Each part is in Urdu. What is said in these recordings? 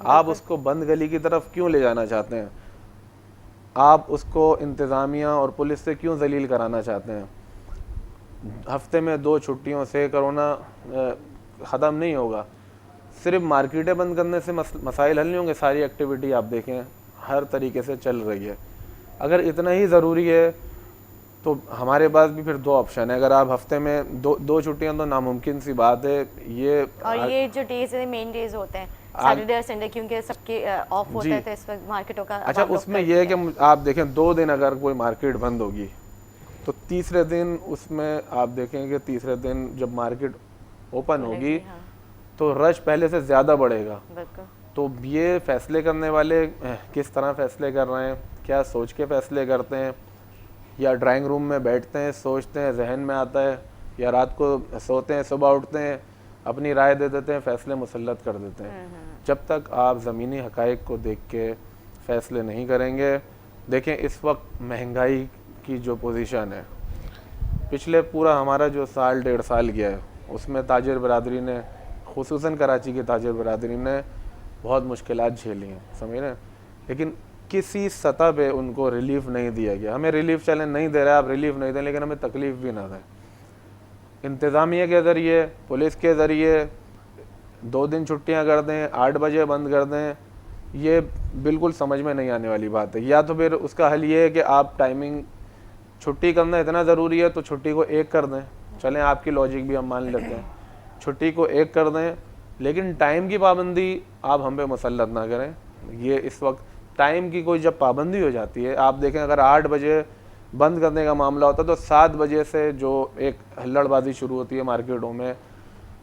آپ اس کو بند گلی کی طرف کیوں لے جانا چاہتے ہیں؟ آپ اس کو انتظامیہ اور پولیس سے کیوں ذلیل کرانا چاہتے ہیں؟ ہفتے میں 2 چھٹیوں سے کرونا ختم نہیں ہوگا. صرف مارکیٹیں بند کرنے سے مسائل حل نہیں ہوں گے. ساری ایکٹیویٹی آپ دیکھیں ہر طریقے سے چل رہی ہے. اگر اتنا ہی ضروری ہے تو ہمارے پاس بھی پھر 2 آپشن ہے. اگر آپ ہفتے میں دو چھٹیاں تو ناممکن سی بات ہے. اور یہ جو ڈیز ہیں مین ڈیز ہوتے ہیں سیٹرڈے اور سنڈے, کیونکہ سب کے آف ہوتا ہے تو اس وقت مارکیٹوں کا. اچھا, اس میں یہ ہے کہ آپ دیکھیں 2 دن اگر کوئی مارکیٹ بند ہوگی تو تیسرے دن اس میں آپ دیکھیں کہ تیسرے دن جب مارکیٹ اوپن ہوگی تو رش پہلے سے زیادہ بڑھے گا. تو یہ فیصلے کرنے والے کس طرح فیصلے کر رہے ہیں, کیا سوچ کے فیصلے کرتے ہیں, یا ڈرائنگ روم میں بیٹھتے ہیں سوچتے ہیں ذہن میں آتا ہے, یا رات کو سوتے ہیں صبح اٹھتے ہیں اپنی رائے دے دیتے ہیں فیصلے مسلط کر دیتے ہیں. جب تک آپ زمینی حقائق کو دیکھ کے فیصلے نہیں کریں گے. دیکھیں اس وقت مہنگائی کی جو پوزیشن ہے, پچھلے پورا ہمارا جو 1.5 سال گیا ہے اس میں تاجر برادری نے, خصوصاً کراچی کی تاجر برادری نے بہت مشکلات جھیلی ہیں, سمجھ رہے ہیں, لیکن کسی سطح پہ ان کو ریلیف نہیں دیا گیا. ہمیں ریلیف چلیں نہیں دے رہے, آپ ریلیف نہیں دیں, لیکن ہمیں تکلیف بھی نہ دیں. انتظامیہ کے ذریعے, پولیس کے ذریعے 2 دن چھٹیاں کر دیں, 8 بجے بند کر دیں, یہ بالکل سمجھ میں نہیں آنے والی بات ہے. یا تو پھر اس کا حل یہ ہے کہ آپ ٹائمنگ, چھٹی کرنا اتنا ضروری ہے تو چھٹی کو 1 کر دیں. چلیں آپ کی لاجک بھی ہم مان لیتے ہیں, چھٹی کو 1 کر دیں, لیکن ٹائم کی پابندی آپ ہم پہ مسلط نہ کریں. یہ اس وقت ٹائم کی کوئی جب پابندی ہو جاتی ہے, آپ دیکھیں اگر 8 بجے بند کرنے کا معاملہ ہوتا ہے تو 7 بجے سے جو ایک ہلڑ بازی شروع ہوتی ہے مارکیٹوں میں,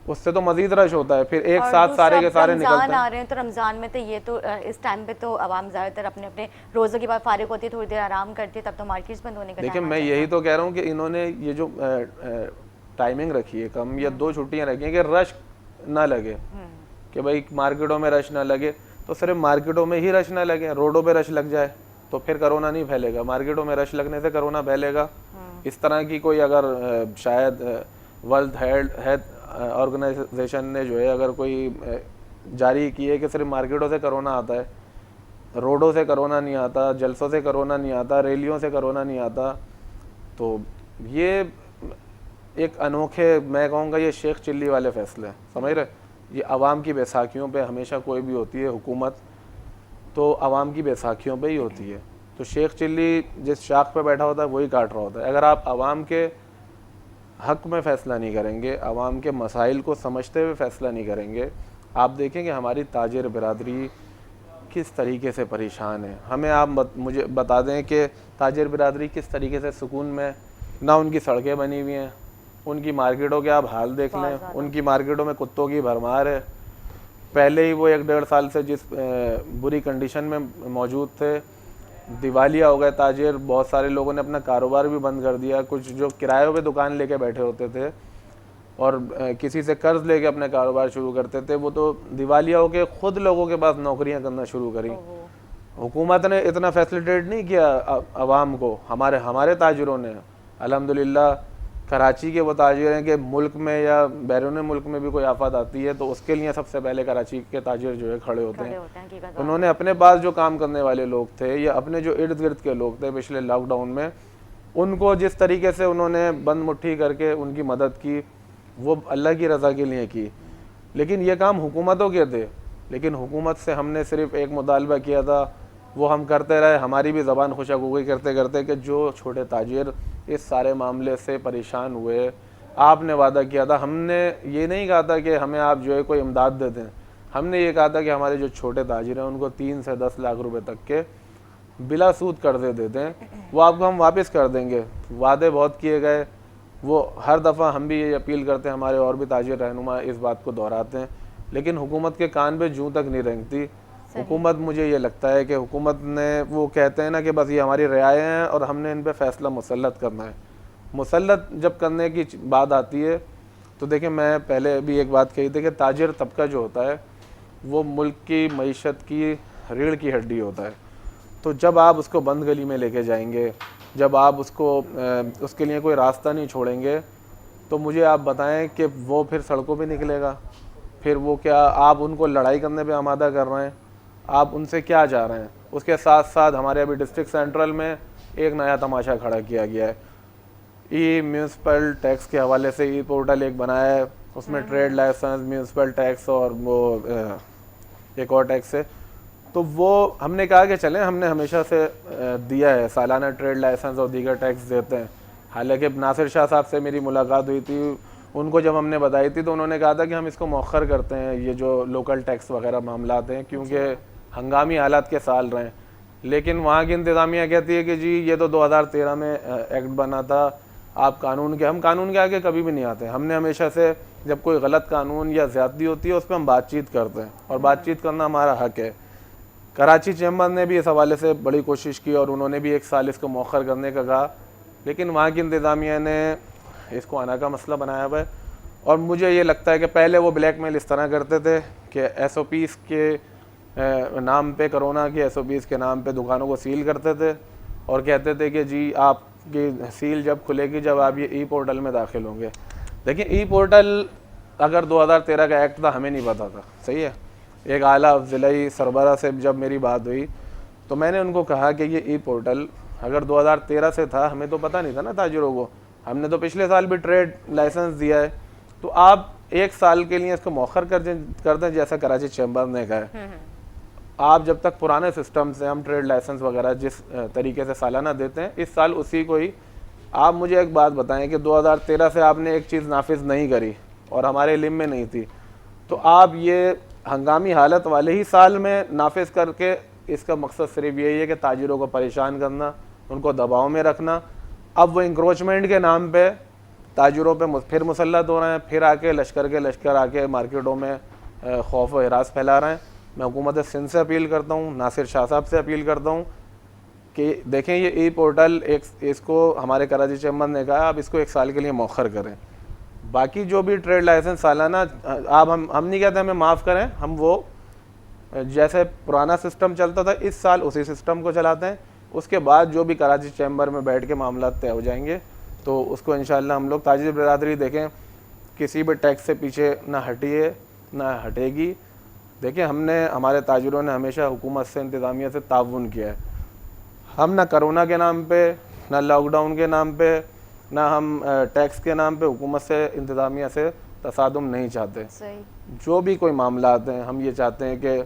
اس سے تو مزید رش ہوتا ہے. پھر ایک ساتھ سارے کے سارے نکلتے ہیں. رمضان آ رہے ہیں تو رمضان میں تو یہ تو اس ٹائم پہ تو عوام زیادہ تر اپنے اپنے روزوں کے بعد فارغ ہوتی ہے, تھوڑی دیر آرام کرتی ہے, تب تو مارکیٹس بند ہونے کا ٹائم. دیکھیں میں یہی تو کہہ رہا ہوں کہ انہوں نے یہ جو ٹائمنگ رکھی ہے کم, یا 2 چھٹیاں رکھی ہیں کہ رش نہ لگے, کہ بھائی مارکیٹوں میں رش نہ لگے, تو صرف مارکیٹوں میں ہی رش نہ لگے, روڈوں پہ رش لگ جائے تو پھر کرونا نہیں پھیلے گا. مارکیٹوں میں رش لگنے سے کرونا پھیلے گا. اس طرح کی کوئی اگر شاید ورلڈ ہیلتھ آرگنائزیشن نے جو ہے اگر کوئی جاری کی ہے کہ صرف مارکیٹوں سے کرونا آتا ہے, روڈوں سے کرونا نہیں آتا, جلسوں سے کرونا نہیں آتا, ریلیوں سے کرونا نہیں آتا, تو یہ ایک انوکھے, میں کہوں گا یہ شیخ چلی والے فیصلے ہیں, سمجھ رہے. یہ عوام کی بیساکھیوں پہ ہمیشہ کوئی بھی ہوتی ہے حکومت, تو عوام کی بیساکھیوں پہ ہی ہوتی ہے. تو شیخ چلی جس شاخ پہ بیٹھا ہوتا ہے وہی کاٹ رہا ہوتا ہے. اگر آپ عوام کے حق میں فیصلہ نہیں کریں گے, عوام کے مسائل کو سمجھتے ہوئے فیصلہ نہیں کریں گے, آپ دیکھیں کہ ہماری تاجر برادری کس طریقے سے پریشان ہے. ہمیں آپ مجھے بتا دیں کہ تاجر برادری کس طریقے سے سکون میں, نہ ان کی سڑکیں بنی ہوئی ہیں, ان کی مارکیٹوں کے آپ حال دیکھ لیں, ان کی مارکیٹوں میں کتوں کی بھرمار ہے. پہلے ہی وہ 1-1.5 سال سے جس بری کنڈیشن میں موجود تھے, دیوالیہ ہو گئے تاجر, بہت سارے لوگوں نے اپنا کاروبار بھی بند کر دیا. کچھ جو کرایوں پہ دکان لے کے بیٹھے ہوتے تھے اور کسی سے قرض لے کے اپنے کاروبار شروع کرتے تھے, وہ تو دیوالیہ ہو کے خود لوگوں کے پاس نوکریاں کرنا شروع کریں. حکومت نے اتنا فیسلیٹیٹ نہیں کیا عوام کو, ہمارے تاجروں نے. الحمدللہ کراچی کے وہ تاجر ہیں کہ ملک میں یا بیرون ملک میں بھی کوئی آفت آتی ہے تو اس کے لیے سب سے پہلے کراچی کے تاجر جو ہے کھڑے ہوتے ہیں. انہوں نے اپنے پاس جو کام کرنے والے لوگ تھے یا اپنے جو ارد گرد کے لوگ تھے پچھلے لاک ڈاؤن میں, ان کو جس طریقے سے انہوں نے بند مٹھی کر کے ان کی مدد کی, وہ اللہ کی رضا کے لیے کی. لیکن یہ کام حکومتوں کے تھے, لیکن حکومت سے ہم نے صرف ایک مطالبہ کیا تھا, وہ ہم کرتے رہے. ہماری بھی زبان خوشک ہو گئی کرتے کرتے کہ جو چھوٹے تاجر اس سارے معاملے سے پریشان ہوئے, آپ نے وعدہ کیا تھا, ہم نے یہ نہیں کہا تھا کہ ہمیں آپ جو ہے کوئی امداد دے دیں, ہم نے یہ کہا تھا کہ ہمارے جو چھوٹے تاجر ہیں ان کو 3 سے 10 لاکھ روپے تک کے بلا سود قرضے دے دیں, وہ آپ کو ہم واپس کر دیں گے. وعدے بہت کیے گئے, وہ ہر دفعہ ہم بھی یہ اپیل کرتے ہیں, ہمارے اور بھی تاجر رہنما اس بات کو دہراتے ہیں, لیکن حکومت کے کان پہ جوں تک نہیں رینگتی. حکومت, مجھے یہ لگتا ہے کہ حکومت نے, وہ کہتے ہیں نا کہ بس یہ ہماری رعایتیں ہیں اور ہم نے ان پہ فیصلہ مسلط کرنا ہے. مسلط جب کرنے کی بات آتی ہے تو دیکھیں, میں پہلے بھی ایک بات کہی تھی کہ تاجر طبقہ جو ہوتا ہے وہ ملک کی معیشت کی ریڑھ کی ہڈی ہوتا ہے. تو جب آپ اس کو بند گلی میں لے کے جائیں گے, جب آپ اس کو اس کے لیے کوئی راستہ نہیں چھوڑیں گے, تو مجھے آپ بتائیں کہ وہ پھر سڑکوں پہ نکلے گا. پھر وہ کیا آپ ان کو لڑائی کرنے پہ آمادہ کر رہے ہیں؟ آپ ان سے کیا چاہ رہے ہیں. اس کے ساتھ ساتھ ہمارے ابھی ڈسٹرکٹ سینٹرل میں ایک نیا تماشا کھڑا کیا گیا ہے. ای میونسپل ٹیکس کے حوالے سے ای پورٹل ایک بنایا ہے, اس میں ٹریڈ لائسنس, میونسپل ٹیکس اور وہ ایک اور ٹیکس ہے. تو وہ ہم نے کہا کہ چلیں, ہم نے ہمیشہ سے دیا ہے سالانہ ٹریڈ لائسنس اور دیگر ٹیکس دیتے ہیں. حالانکہ ناصر شاہ صاحب سے میری ملاقات ہوئی تھی, ان کو جب ہم نے بتائی تھی تو انہوں نے کہا تھا کہ ہم اس کو مؤخر کرتے ہیں, یہ جو لوکل ٹیکس وغیرہ معاملات ہیں, کیونکہ ہنگامی حالات کے سال رہے ہیں. لیکن وہاں کی انتظامیہ کہتی ہے کہ جی یہ تو 2013 میں ایکٹ بنا تھا, آپ قانون کے, ہم قانون کے آگے کبھی بھی نہیں آتے. ہم نے ہمیشہ سے جب کوئی غلط قانون یا زیادتی ہوتی ہے اس پہ ہم بات چیت کرتے ہیں, اور بات چیت کرنا ہمارا حق ہے. کراچی چیمبر نے بھی اس حوالے سے بڑی کوشش کی اور انہوں نے بھی 1 سال اس کو مؤخر کرنے کا کہا, لیکن وہاں کی انتظامیہ نے اس کو آنا کا مسئلہ بنایا ہوا ہے. اور مجھے یہ لگتا ہے کہ پہلے وہ بلیک میل اس طرح کرتے تھے کہ ایس او پیز کے نام پہ, کرونا کے ایس او پیز کے نام پہ دکانوں کو سیل کرتے تھے اور کہتے تھے کہ جی آپ کی سیل جب کھلے گی جب آپ یہ ای پورٹل میں داخل ہوں گے. دیکھیں ای پورٹل اگر 2013 کا ایکٹ تھا ہمیں نہیں پتا تھا, صحیح ہے. ایک اعلیٰ ضلعی سربراہ سے جب میری بات ہوئی تو میں نے ان کو کہا کہ یہ ای پورٹل اگر 2013 سے تھا, ہمیں تو پتہ نہیں تھا نا تاجروں کو, ہم نے تو پچھلے سال بھی ٹریڈ لائسنس دیا ہے, تو آپ 1 سال کے لیے اس کو مؤخر کر دیں جیسا کراچی چیمبر نے کہا ہے. آپ جب تک پرانے سسٹم سے ہم ٹریڈ لائسنس وغیرہ جس طریقے سے سالانہ دیتے ہیں, اس سال اسی کو ہی. آپ مجھے ایک بات بتائیں کہ 2013 سے آپ نے ایک چیز نافذ نہیں کری اور ہمارے علم میں نہیں تھی, تو آپ یہ ہنگامی حالت والے ہی سال میں نافذ کر کے, اس کا مقصد صرف یہی ہے کہ تاجروں کو پریشان کرنا, ان کو دباؤ میں رکھنا. اب وہ انکروچمنٹ کے نام پہ تاجروں پہ پھر مسلط ہو رہے ہیں, پھر آ کے لشکر آ کے مارکیٹوں میں خوف و ہراس پھیلا رہے ہیں. میں حکومت سندھ سے اپیل کرتا ہوں, ناصر شاہ صاحب سے اپیل کرتا ہوں کہ دیکھیں یہ ای پورٹل اس کو ہمارے کراچی چیمبر نے کہا آپ اس کو 1 سال کے لیے مؤخر کریں. باقی جو بھی ٹریڈ لائسنس سالانہ آپ ہم نہیں کہتے ہمیں معاف کریں, ہم وہ جیسے پرانا سسٹم چلتا تھا اس سال اسی سسٹم کو چلاتے ہیں. اس کے بعد جو بھی کراچی چیمبر میں بیٹھ کے معاملات طے ہو جائیں گے تو اس کو انشاءاللہ ہم لوگ تاجر برادری دیکھیں کسی بھی ٹیکس سے پیچھے نہ ہٹی ہے نہ ہٹے گی. دیکھیں ہم نے, ہمارے تاجروں نے ہمیشہ حکومت سے, انتظامیہ سے تعاون کیا ہے. ہم نہ کرونا کے نام پہ, نہ لاک ڈاؤن کے نام پہ, نہ ہم ٹیکس کے نام پہ حکومت سے, انتظامیہ سے تصادم نہیں چاہتے. جو بھی کوئی معاملات ہیں ہم یہ چاہتے ہیں کہ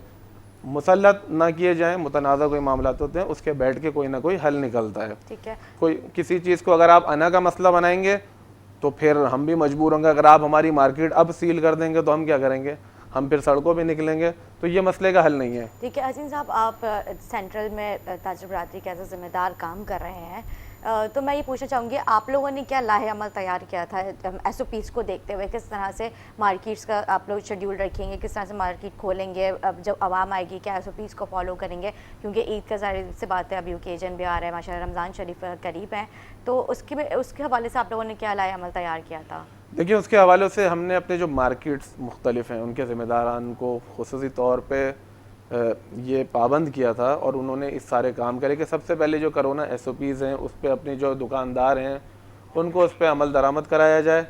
مسلط نہ کیے جائیں. متنازع کوئی معاملات ہوتے ہیں اس کے بیٹھ کے کوئی نہ کوئی حل نکلتا ہے. ٹھیک ہے, کوئی کسی چیز کو اگر آپ انا کا مسئلہ بنائیں گے تو پھر ہم بھی مجبور ہوں گے. اگر آپ ہماری مارکیٹ اب سیل کر دیں گے تو ہم کیا کریں گے, ہم پھر سڑکوں پہ نکلیں گے. تو یہ مسئلے کا حل نہیں ہے. ٹھیک ہے حسین صاحب, آپ سینٹرل میں تاجر برادری کے ایسا ذمہ دار کام کر رہے ہیں, تو میں یہ پوچھنا چاہوں گی آپ لوگوں نے کیا لاہ عمل تیار کیا تھا ایس او پیز کو دیکھتے ہوئے, کس طرح سے مارکیٹس کا آپ لوگ شیڈیول رکھیں گے, کس طرح سے مارکیٹ کھولیں گے, اب جب عوام آئے گی کیا ایس او پیز کو فالو کریں گے, کیونکہ عید کا ظاہر سے بات ہے, ابھی اوکیجن بھی آ رہا ہے ماشاء اللہ, رمضان شریف قریب ہے, تو اس کے حوالے سے آپ لوگوں نے کیا لاہ عمل تیار کیا تھا؟ دیکھیے اس کے حوالے سے ہم نے اپنے جو مارکیٹس مختلف ہیں ان کے ذمہ داران کو خصوصی طور پہ یہ پابند کیا تھا, اور انہوں نے اس سارے کام کرے کہ سب سے پہلے جو کرونا ایس او پیز ہیں اس پہ اپنی جو دکاندار ہیں ان کو اس پہ عمل درآمد کرایا جائے.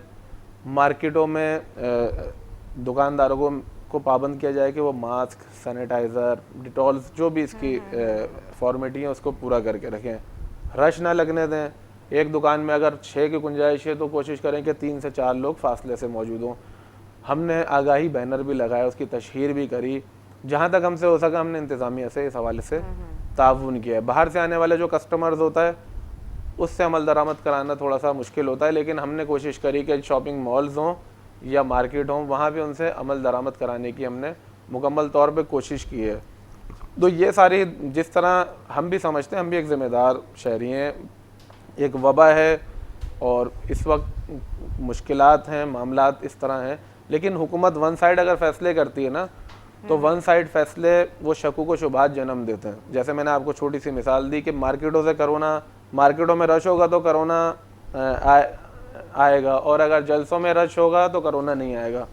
مارکیٹوں میں دکانداروں کو پابند کیا جائے کہ وہ ماسک, سینیٹائزر, ڈیٹولز جو بھی اس کی فارمیٹی ہیں اس کو پورا کر کے رکھیں. رش نہ لگنے دیں. ایک دکان میں اگر 6 کی گنجائش ہے تو کوشش کریں کہ 3 سے 4 لوگ فاصلے سے موجود ہوں. ہم نے آگاہی بینر بھی لگایا, اس کی تشہیر بھی کری. جہاں تک ہم سے ہو سکا ہم نے انتظامیہ سے اس حوالے سے تعاون کیا ہے. باہر سے آنے والے جو کسٹمرز ہوتا ہے اس سے عمل درآمد کرانا تھوڑا سا مشکل ہوتا ہے, لیکن ہم نے کوشش کری کہ شاپنگ مالز ہوں یا مارکیٹ ہوں وہاں پہ ان سے عمل درآمد کرانے کی ہم نے مکمل طور پہ کوشش کی ہے. تو یہ ساری جس طرح ہم بھی سمجھتے ہیں, ہم بھی ایک ذمہ دار شہری ہیں, ایک وبا ہے اور اس وقت مشکلات ہیں, معاملات اس طرح ہیں, لیکن حکومت ون سائڈ اگر فیصلے کرتی ہے نا تو ون سائڈ فیصلے وہ شکوک و شبہات جنم دیتے ہیں. جیسے میں نے آپ کو چھوٹی سی مثال دی کہ مارکیٹوں سے کرونا, مارکیٹوں میں رش ہوگا تو کرونا آئے گا, اور اگر جلسوں میں رش ہوگا تو کرونا نہیں آئے گا.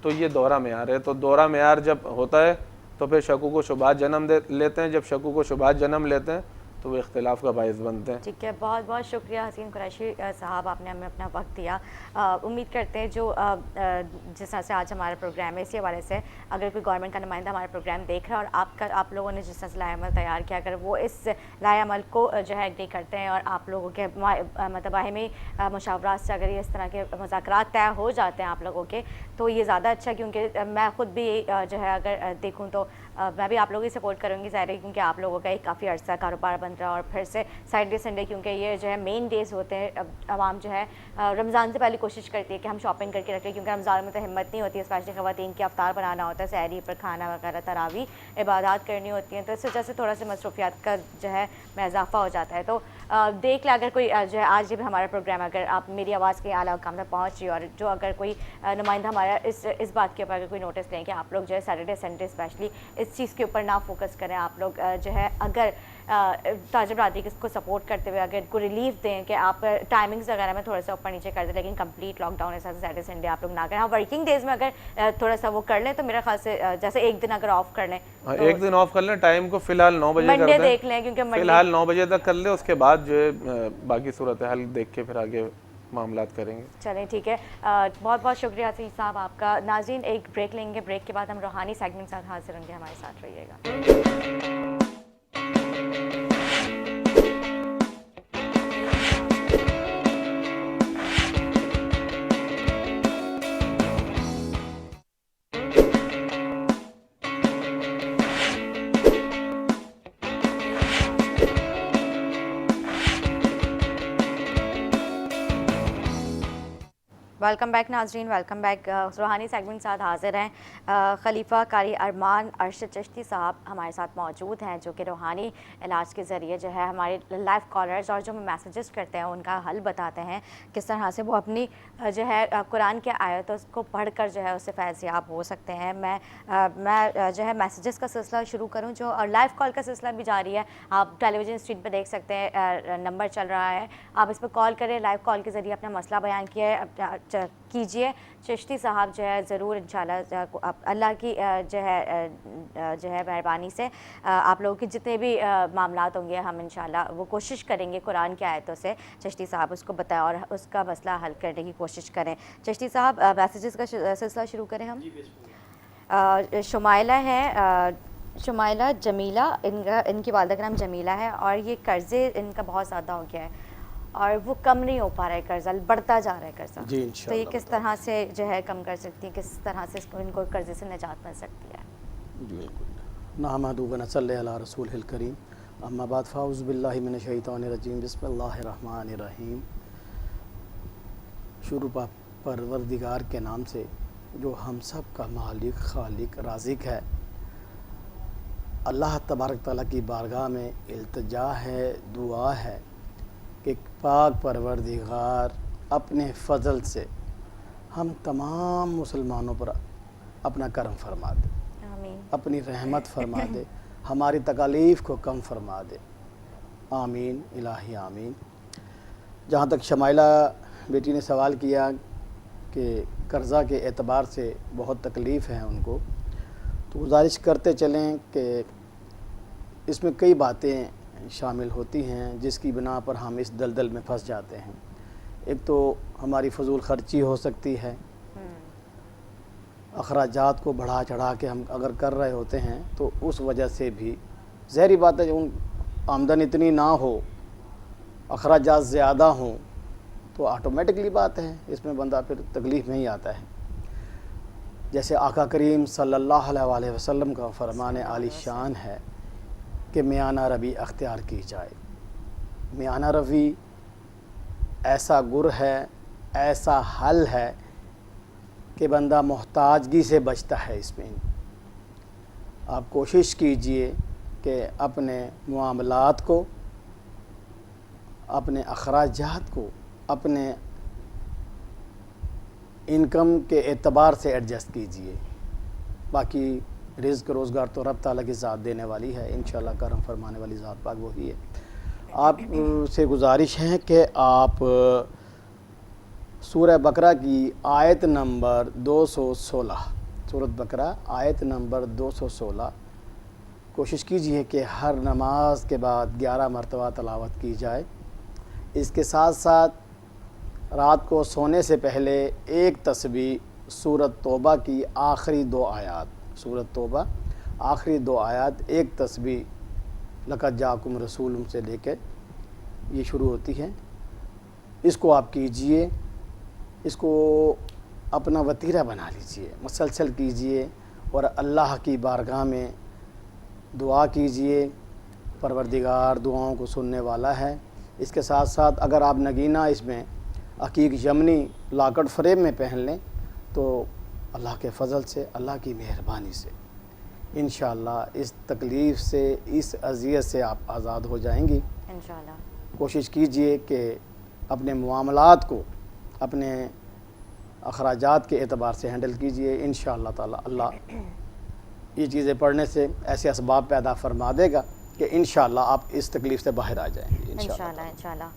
تو یہ دورہ معیار ہے. تو دورہ معیار جب ہوتا ہے تو پھر شکوک و شبہات جنم لیتے ہیں. جب شکوک و شبہات جنم لیتے ہیں تو وہ اختلاف کا باعث بنتے ہیں. ٹھیک ہے, بہت بہت شکریہ حسین قریشی صاحب, آپ نے ہمیں اپنا وقت دیا. امید کرتے ہیں جو جس طرح سے آج ہمارا پروگرام ہے اسی حوالے سے اگر کوئی گورنمنٹ کا نمائندہ ہمارا پروگرام دیکھ رہا ہے اور آپ لوگوں نے جس طرح سے لائحہ عمل تیار کیا, اگر وہ اس لائحہ عمل کو جو ہے ایگری کرتے ہیں اور آپ لوگوں کے مطلب باہمی مشاورات سے اگر یہ اس طرح کے مذاکرات طے ہو جاتے ہیں آپ لوگوں کے, تو یہ زیادہ اچھا, کیونکہ میں خود بھی جو ہے اگر دیکھوں تو میں بھی آپ لوگوں کی سپورٹ کروں گی ظاہر ہے, کیونکہ آپ لوگوں کا ایک کافی عرصہ کاروبار بن رہا ہے, اور پھر سے سیٹرڈے سنڈے کیونکہ یہ جو ہے مین ڈیز ہوتے ہیں, عوام جو ہے رمضان سے پہلے کوشش کرتی ہے کہ ہم شاپنگ کر کے رکھیں, کیونکہ رمضان میں تو ہمت نہیں ہوتی ہے, اسپیشلی خواتین کی افطار بنانا ہوتا ہے, سحری پر کھانا وغیرہ, تراویح عبادات کرنی ہوتی ہیں, تو اس وجہ سے تھوڑا سا مصروفیات کا جو ہے میں اضافہ ہو جاتا ہے. تو دیکھ لیں اگر کوئی جو ہے آج بھی ہمارا پروگرام اگر آپ میری آواز کے اعلیٰ حکام تک پہنچ رہی ہے, اور جو اگر کوئی نمائندہ ہمارا اس بات کے اوپر اگر کوئی نوٹس لیں کہ آپ لوگ جو ہے سیٹرڈے سنڈے اسپیشلی اس چیز کے اوپر نہ فوکس کریں, آپ لوگ جو ہے اگر تاجر برادری کو سپورٹ کرتے ہوئے اگر کو ریلیف دیں کہ آپ ٹائمنگز وغیرہ میں تھوڑا سا اوپر نیچے کر دیں, لیکن کمپلیٹ لاک ڈاؤن ایسا سیٹرڈے سنڈے آپ لوگ نہ کریں. ہاں ورکنگ ڈیز میں اگر تھوڑا سا وہ کر لیں تو میرا خیال سے جیسے ایک دن اگر آف کر لیں, ایک دن آف کر لیں, ٹائم کو فی الحال 9 بجے کر منڈے دیں, دیکھ لیں, کیونکہ فی الحال 9 بجے تک کر لیں, اس کے بعد جو ہے باقی صورتحال دیکھ کے پھر آگے معاملات کریں گے. چلیں ٹھیک ہے, بہت بہت شکریہ حسین صاحب آپ کا. ناظرین ایک بریک لیں گے, بریک کے بعد ہم روحانی سیگمنٹ ساتھ حاضر ہوں گے, ہمارے ساتھ رہیے گا. ویلکم بیک ناظرین, ویلکم بیک. روحانی سیگمنٹ ساتھ حاضر ہیں. خلیفہ قاری ارمان ارشد چشتی صاحب ہمارے ساتھ موجود ہیں, جو کہ روحانی علاج کے ذریعے جو ہے ہمارے لائف کالرز اور جو میسیجز کرتے ہیں ان کا حل بتاتے ہیں, کس طرح سے وہ اپنی جو ہے قرآن کے آیتوں کو پڑھ کر جو ہے اس سے فیض یاب ہو سکتے ہیں. میں جو ہے میسیجز کا سلسلہ شروع کروں, جو اور لائف کال کا سلسلہ بھی جاری ہے. آپ ٹیلی ویژن اسکرین پہ دیکھ سکتے ہیں, نمبر چل رہا ہے, آپ اس پہ کال کریں, لائیو کال کے ذریعے اپنا مسئلہ بیان کیجیے. چشتی صاحب جو ہے ضرور انشاءاللہ اللہ کی جو ہے مہربانی سے آپ لوگوں کے جتنے بھی معاملات ہوں گے ہم انشاءاللہ وہ کوشش کریں گے قرآن کی آیتوں سے چشتی صاحب اس کو بتائیں اور اس کا مسئلہ حل کرنے کی کوشش کریں. چشتی صاحب میسیجز کا سلسلہ شروع کریں ہم. شمائلہ ہے, شمائلہ جمیلہ, ان کی والدہ کا نام جمیلہ ہے, اور یہ قرضے ان کا بہت زیادہ ہو گیا ہے اور وہ کم نہیں ہو پا رہا ہے, قرضہ بڑھتا جا رہا ہے قرضہ. جی تو یہ کس طرح سے جو ہے کم کر سکتی ہیں, کس طرح سے ان کو قرضے سے نجات مل سکتی ہے؟ جی بالکل. نحمدہ و نصلی علی رسول الکریم, اما بعد فاعوذ باللہ من الشیطان الرجیم, بسم اللہ الرحمن الرحیم. شروع پروردگار کے نام سے جو ہم سب کا مالک, خالق, رازق ہے. اللہ تبارک تعالیٰ کی بارگاہ میں التجا ہے, دعا ہے کہ پاک پروردگار اپنے فضل سے ہم تمام مسلمانوں پر اپنا کرم فرما دے, آمین. اپنی رحمت فرما دے, ہماری تکالیف کو کم فرما دے. آمین الہی آمین. جہاں تک شمائلہ بیٹی نے سوال کیا کہ قرضہ کے اعتبار سے بہت تکلیف ہے ان کو, تو گزارش کرتے چلیں کہ اس میں کئی باتیں شامل ہوتی ہیں جس کی بنا پر ہم اس دلدل میں پھنس جاتے ہیں. ایک تو ہماری فضول خرچی ہو سکتی ہے, اخراجات کو بڑھا چڑھا کے ہم اگر کر رہے ہوتے ہیں تو اس وجہ سے بھی ظاہری بات ہے, آمدن اتنی نہ ہو, اخراجات زیادہ ہوں تو آٹومیٹکلی بات ہے اس میں بندہ پھر تکلیف میں ہی آتا ہے. جیسے آقا کریم صلی اللہ علیہ وسلم کا فرمان عالی شان ہے کہ میانہ روی اختیار کی جائے. میانہ روی ایسا گر ہے, ایسا حل ہے کہ بندہ محتاجگی سے بچتا ہے. اس میں آپ کوشش کیجئے کہ اپنے معاملات کو, اپنے اخراجات کو اپنے انکم کے اعتبار سے ایڈجسٹ کیجئے. باقی رزق روزگار تو رب تعالیٰ کی ذات دینے والی ہے, انشاءاللہ کرم فرمانے والی ذات پاک وہی ہے. آپ سے گزارش ہے کہ آپ سورہ بقرہ کی آیت نمبر 216, سورۃ بقرہ آیت نمبر 216 کوشش کیجئے کہ ہر نماز کے بعد 11 مرتبہ تلاوت کی جائے. اس کے ساتھ ساتھ رات کو سونے سے پہلے ایک تسبیح سورۃ توبہ کی آخری 2 آیات، سورۃ توبہ آخری 2 آیات ایک تسبیح لقد جاءکم رسول سے لے کے یہ شروع ہوتی ہے. اس کو آپ کیجئے، اس کو اپنا وتیرہ بنا لیجئے، مسلسل کیجئے اور اللہ کی بارگاہ میں دعا کیجئے. پروردگار دعاؤں کو سننے والا ہے. اس کے ساتھ ساتھ اگر آپ نگینہ اس میں عقیق یمنی لاکٹ فریم میں پہن لیں تو اللہ کے فضل سے، اللہ کی مہربانی سے انشاءاللہ اس تکلیف سے، اس اذیت سے آپ آزاد ہو جائیں گی انشاءاللہ. کوشش کیجئے کہ اپنے معاملات کو اپنے اخراجات کے اعتبار سے ہینڈل کیجئے. انشاءاللہ تعالی اللہ یہ چیزیں پڑھنے سے ایسے اسباب پیدا فرما دے گا کہ انشاءاللہ آپ اس تکلیف سے باہر آ جائیں گے انشاءاللہ.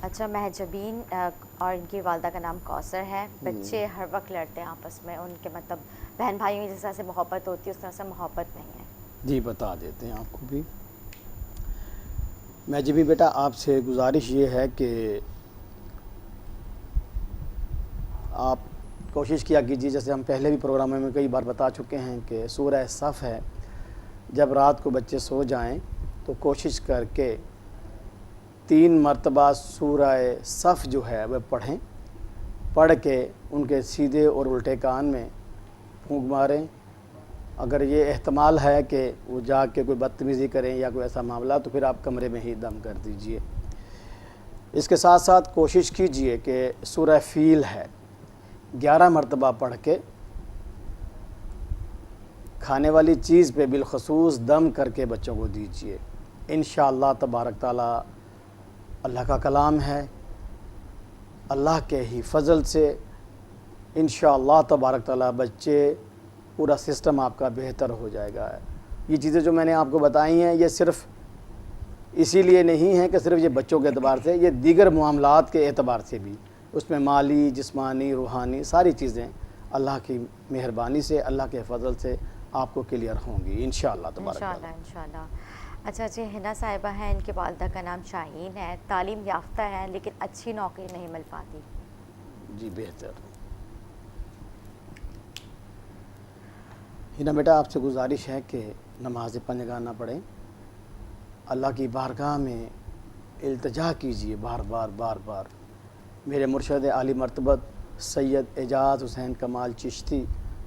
اچھا، مہجبین اور ان کی والدہ کا نام کوثر ہے. بچے ہر وقت لڑتے ہیں آپس میں، ان کے مطلب بہن بھائیوں میں جس طرح سے محبت ہوتی ہے اس طرح سے محبت نہیں ہے. جی بتا دیتے ہیں آپ کو بھی. مہجبین بیٹا، آپ سے گزارش یہ ہے کہ آپ کوشش کیا کیجیے، جیسے ہم پہلے بھی پروگراموں میں کئی بار بتا چکے ہیں کہ سورہ صف ہے، جب رات کو بچے سو جائیں تو کوشش کر کے 3 مرتبہ سورہ صف جو ہے وہ پڑھیں. پڑھ کے ان کے سیدھے اور الٹے کان میں پھونک ماریں. اگر یہ احتمال ہے کہ وہ جاگ کے کوئی بدتمیزی کریں یا کوئی ایسا معاملہ تو پھر آپ کمرے میں ہی دم کر دیجئے. اس کے ساتھ ساتھ کوشش کیجئے کہ سورہ فیل ہے 11 مرتبہ پڑھ کے کھانے والی چیز پہ بالخصوص دم کر کے بچوں کو دیجئے. انشاءاللہ تبارک تعالی اللہ کا کلام ہے، اللہ کے ہی فضل سے انشاءاللہ تبارک تعالی بچے پورا سسٹم آپ کا بہتر ہو جائے گا. یہ چیزیں جو میں نے آپ کو بتائی ہیں یہ صرف اسی لیے نہیں ہے کہ صرف یہ بچوں کے اعتبار سے، یہ دیگر معاملات کے اعتبار سے بھی، اس میں مالی، جسمانی، روحانی ساری چیزیں اللہ کی مہربانی سے، اللہ کے فضل سے آپ کو کلیئر ہوں گی انشاءاللہ تبارک تعالی. انشاءاللہ. اچھا جی، حنا صاحبہ ہیں، ان کی والدہ کا نام شاہین ہے، تعلیم یافتہ ہے لیکن اچھی نوکری نہیں مل پاتی. جی بہتر. ہنا بیٹا، آپ سے گزارش ہے کہ نماز پنجگانہ پڑھیں، اللہ کی بارگاہ میں التجا کیجئے بار بار. میرے مرشد عالی مرتبت سید اعجاز حسین کمال چشتی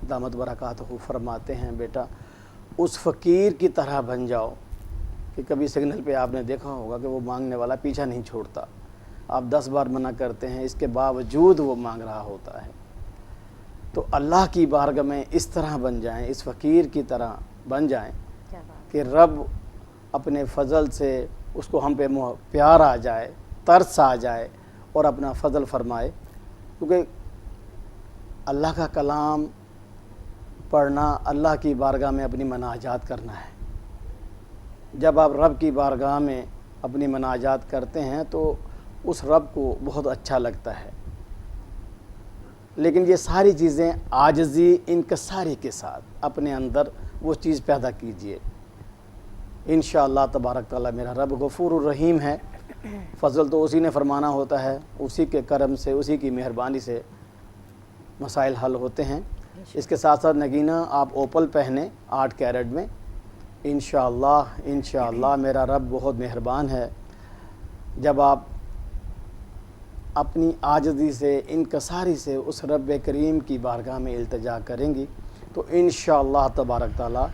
دامت برکاتہ فرماتے ہیں، بیٹا اس فقیر کی طرح بن جاؤ کہ کبھی سگنل پہ آپ نے دیکھا ہوگا کہ وہ مانگنے والا پیچھا نہیں چھوڑتا. آپ 10 بار منع کرتے ہیں، اس کے باوجود وہ مانگ رہا ہوتا ہے. تو اللہ کی بارگاہ میں اس طرح بن جائیں، اس فقیر کی طرح بن جائیں کہ رب اپنے فضل سے اس کو ہم پہ پیار آ جائے، ترس آ جائے اور اپنا فضل فرمائے. کیونکہ اللہ کا کلام پڑھنا اللہ کی بارگاہ میں اپنی مناجات کرنا ہے. جب آپ رب کی بارگاہ میں اپنی مناجات کرتے ہیں تو اس رب کو بہت اچھا لگتا ہے. لیکن یہ ساری چیزیں عاجزی انکساری کے ساتھ اپنے اندر وہ چیز پیدا کیجئے. انشاءاللہ تبارک تعالی میرا رب غفور الرحیم ہے. فضل تو اسی نے فرمانا ہوتا ہے، اسی کے کرم سے، اسی کی مہربانی سے مسائل حل ہوتے ہیں. اس کے ساتھ ساتھ نگینہ آپ اوپل پہنیں 8 کیرٹ میں. انشاءاللہ میرا رب بہت مہربان ہے. جب آپ اپنی عاجزی سے، انکساری سے اس رب کریم کی بارگاہ میں التجا کریں گی تو انشاءاللہ تبارک تعالی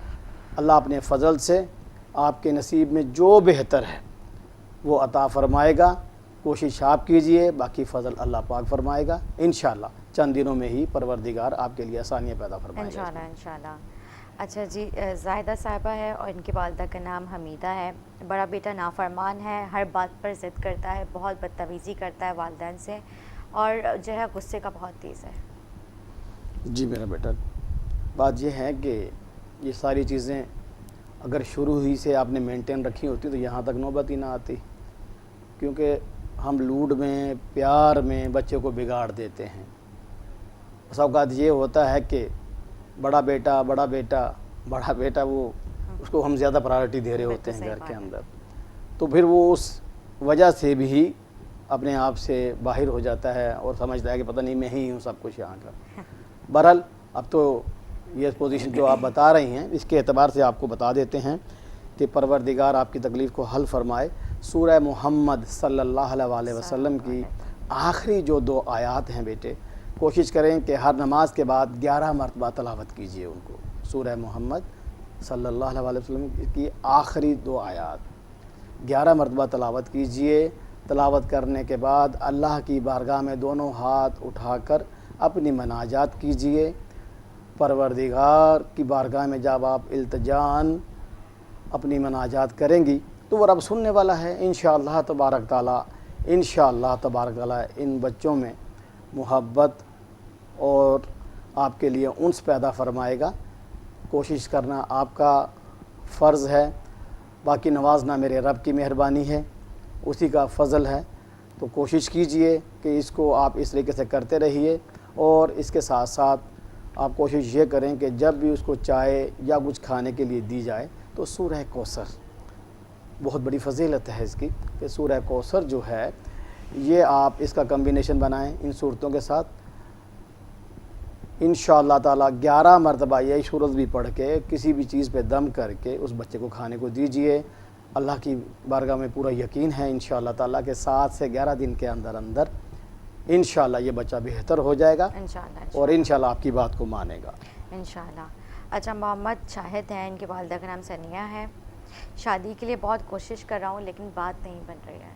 اللہ اپنے فضل سے آپ کے نصیب میں جو بہتر ہے وہ عطا فرمائے گا. کوشش آپ کیجئے، باقی فضل اللہ پاک فرمائے گا. انشاءاللہ چند دنوں میں ہی پروردگار آپ کے لیے آسانیاں پیدا فرمائے گا. انشاءاللہ. اچھا جی، زاہدہ صاحبہ ہے اور ان کی والدہ کا نام حمیدہ ہے. بڑا بیٹا نافرمان ہے، ہر بات پر ضد کرتا ہے، بہت بدتمیزی کرتا ہے والدین سے اور جو ہے غصے کا بہت تیز ہے. جی میرا بیٹا، بات یہ ہے کہ یہ ساری چیزیں اگر شروع ہی سے آپ نے مینٹین رکھی ہوتی تو یہاں تک نوبت ہی نہ آتی. کیونکہ ہم لوڈ میں، پیار میں بچے کو بگاڑ دیتے ہیں. بس اوقات یہ ہوتا ہے کہ بڑا بیٹا وہ اس کو ہم زیادہ پرائرٹی دے رہے ہوتے بالکل ہیں صحیح گھر بات کے ہے۔ اندر، تو پھر وہ اس وجہ سے بھی اپنے آپ سے باہر ہو جاتا ہے اور سمجھتا ہے کہ پتہ نہیں میں ہی ہوں سب کچھ یہاں کا۔ بہرحال اب تو یہ پوزیشن جو آپ بتا رہی ہیں اس کے اعتبار سے آپ کو بتا دیتے ہیں کہ پروردگار آپ کی تکلیف کو حل فرمائے۔ سورہ محمد صلی اللہ علیہ وسلم کی آخری جو 2 آیات ہیں بیٹے، کوشش کریں کہ ہر نماز کے بعد 11 مرتبہ تلاوت کیجئے ان کو۔ سورہ محمد صلی اللہ علیہ وسلم کی آخری 2 آیات 11 مرتبہ تلاوت کیجئے۔ تلاوت کرنے کے بعد اللہ کی بارگاہ میں دونوں ہاتھ اٹھا کر اپنی مناجات کیجئے۔ پروردگار کی بارگاہ میں جب آپ التجان اپنی مناجات کریں گی تو وہ رب سننے والا ہے انشاءاللہ تبارک تعالیٰ۔ انشاءاللہ تبارک تعالیٰ ان بچوں میں محبت اور آپ کے لیے انس پیدا فرمائے گا۔ کوشش کرنا آپ کا فرض ہے، باقی نوازنا میرے رب کی مہربانی ہے، اسی کا فضل ہے۔ تو کوشش کیجئے کہ اس کو آپ اس طریقے سے کرتے رہیے، اور اس کے ساتھ ساتھ آپ کوشش یہ کریں کہ جب بھی اس کو چائے یا کچھ کھانے کے لیے دی جائے تو سورہ کوثر، بہت بڑی فضیلت ہے اس کی کہ سورہ کوثر جو ہے یہ آپ اس کا کمبینیشن بنائیں ان صورتوں کے ساتھ۔ انشاءاللہ تعالیٰ 11 مرتبہ یہ سورت بھی پڑھ کے کسی بھی چیز پہ دم کر کے اس بچے کو کھانے کو دیجئے۔ اللہ کی بارگاہ میں پورا یقین ہے انشاءاللہ تعالیٰ کہ 7 سے 11 دن کے اندر اندر انشاءاللہ یہ بچہ بہتر ہو جائے گا، انشاءاللہ اور انشاءاللہ آپ کی بات کو مانے گا انشاءاللہ۔ اچھا، محمد شاہد ہیں، ان کی والدہ کا نام ثانیہ ہے۔ شادی کے لیے بہت کوشش کر رہا ہوں لیکن بات نہیں بن رہی ہے۔